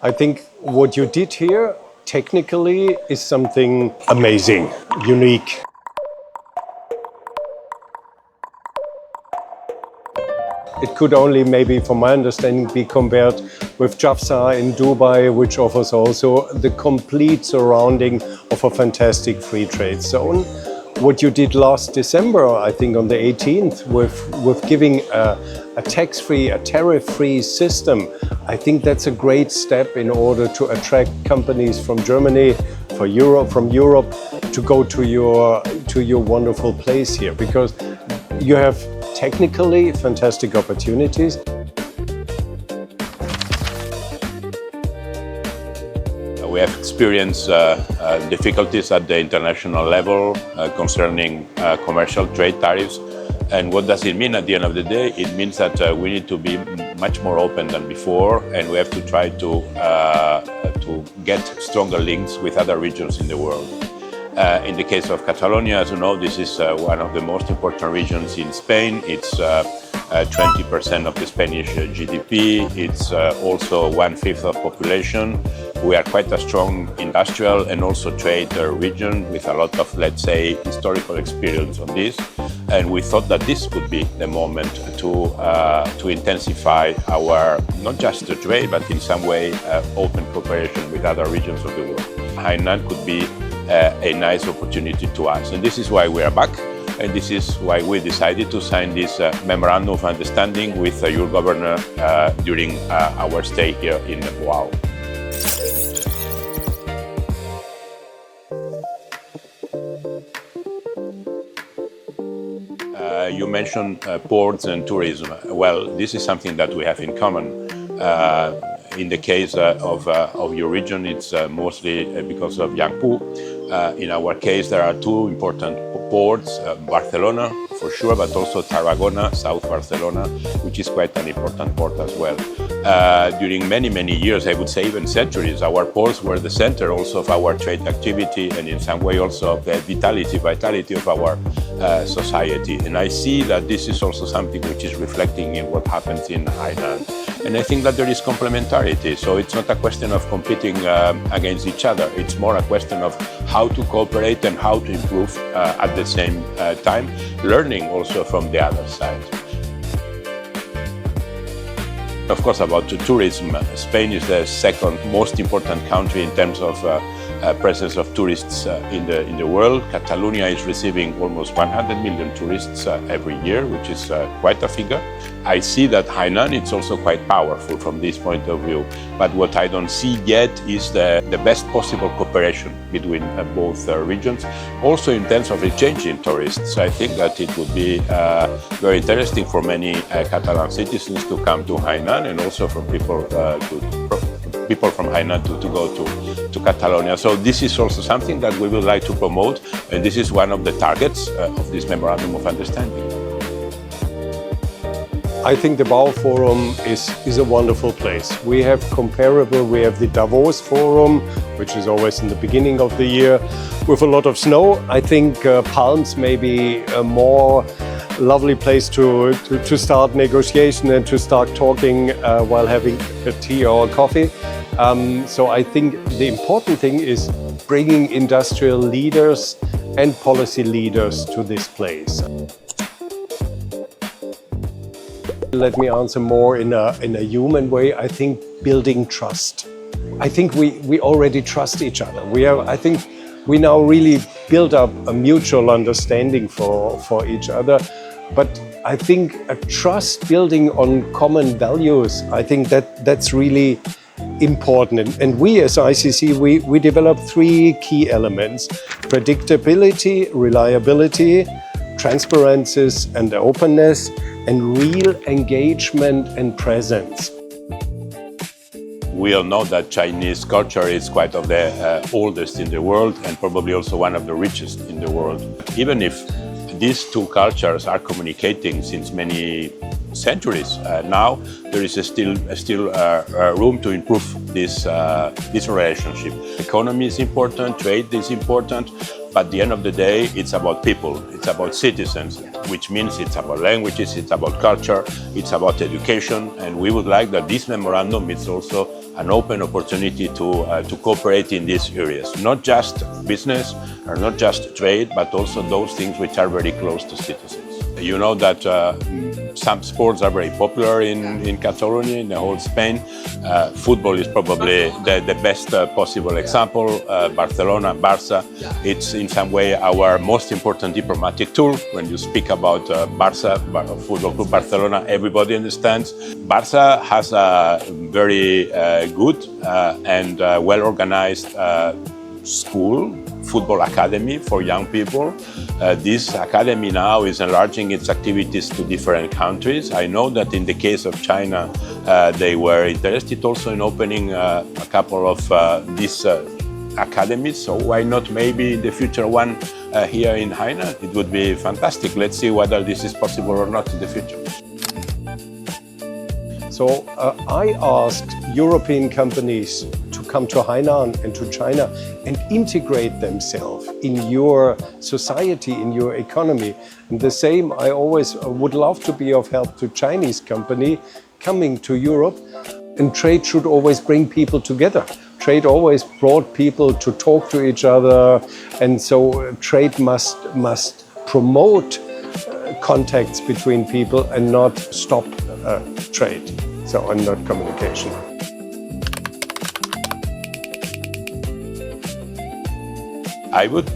I think what you did here technically is something amazing, unique. It could only, maybe from my understanding, be compared with JAFZA in Dubai, which offers also the complete surrounding of a fantastic free trade zone. What you did last December, I think on the 18th, with giving a tax-free, a tariff-free system, I think that's a great step in order to attract companies from Germany, from Europe, to go to your wonderful place here, because you have technically fantastic opportunities. We have experienced difficulties at the international level concerning commercial trade tariffs. And what does it mean at the end of the day? It means that we need to be much more open than before, and we have to try to get stronger links with other regions in the world. In the case of Catalonia, as you know, this is one of the most important regions in Spain. It's 20% of the Spanish GDP. It's also 1/5 of population. We are quite a strong industrial and also trade region with a lot of, let's say, historical experience on this. And we thought that this would be the moment to intensify our, not just the trade, but in some way open cooperation with other regions of the world. Hainan could be a nice opportunity to us. And this is why we are back. And this is why we decided to sign this Memorandum of Understanding with your governor during our stay here in Boao. You mentioned ports and tourism. Well, this is something that we have in common. In the case of your region, it's mostly because of Yangpu. In our case, there are two important ports, Barcelona for sure, but also Tarragona, South Barcelona, which is quite an important port as well. During many, many years, I would say even centuries, our ports were the center also of our trade activity and in some way also of the vitality of our society. And I see that this is also something which is reflecting in what happens in Hainan. And I think that there is complementarity. So it's not a question of competing against each other. It's more a question of how to cooperate and how to improve at the same time, learning also from the other side. Of course, about tourism, Spain is the second most important country in terms of presence of tourists in the world. Catalonia is receiving almost 100 million tourists every year, which is quite a figure. I see that Hainan is also quite powerful from this point of view. But what I don't see yet is the best possible cooperation between both regions. Also in terms of exchanging tourists, I think that it would be very interesting for many Catalan citizens to come to Hainan, and also for people from Hainan to go to Catalonia. So this is also something that we would like to promote, and this is one of the targets of this Memorandum of Understanding. I think the Boao Forum is a wonderful place. We have the Davos Forum, which is always in the beginning of the year, with a lot of snow. I think palms may be a more lovely place to start negotiation and to start talking while having a tea or a coffee. So I think the important thing is bringing industrial leaders and policy leaders to this place. Let me answer more in a human way. I think building trust. I think we already trust each other. I think we now really build up a mutual understanding for each other. But I think a trust building on common values, I think that's really important. And we as ICC, we developed three key elements: predictability, reliability, transparency and openness, and real engagement and presence. We all know that Chinese culture is quite of the oldest in the world and probably also one of the richest in the world. Even if these two cultures are communicating since many centuries now, there is still room to improve this relationship. Economy is important, trade is important, but at the end of the day, it's about people, it's about citizens, which means it's about languages, it's about culture, it's about education, and we would like that this memorandum is also an open opportunity to cooperate in these areas. Not just business or not just trade, but also those things which are very close to citizens. You know that some sports are very popular in Catalonia, in the whole Spain. Football is probably the best possible example. Barcelona, Barça, it's in some way our most important diplomatic tool. When you speak about Barça, Football Club Barcelona, everybody understands. Barça has a very good and well-organized school, football academy for young people. This academy now is enlarging its activities to different countries. I know that in the case of China, they were interested also in opening a couple of these academies. So why not maybe in the future one here in Hainan? It would be fantastic. Let's see whether this is possible or not in the future. So I asked European companies to come to Hainan and to China and integrate themselves in your society, in your economy. And the same, I always would love to be of help to Chinese company coming to Europe. And trade should always bring people together. Trade always brought people to talk to each other. And so trade must promote contacts between people and not stop trade, and not communication. I would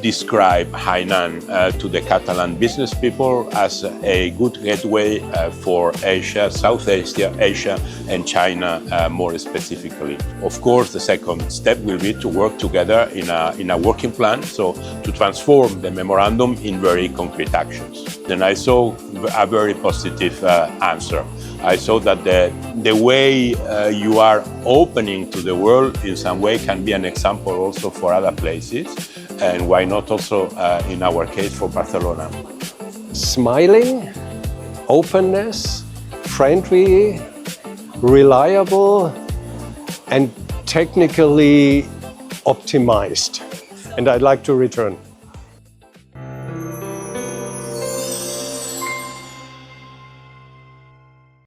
describe Hainan to the Catalan business people as a good gateway for Asia, South Asia and China more specifically. Of course, the second step will be to work together in a working plan, so to transform the memorandum in very concrete actions. Then I saw a very positive answer. I saw that the way you are opening to the world in some way can be an example also for other places, and why not also in our case for Barcelona. Smiling, openness, friendly, reliable, and technically optimized. And I'd like to return.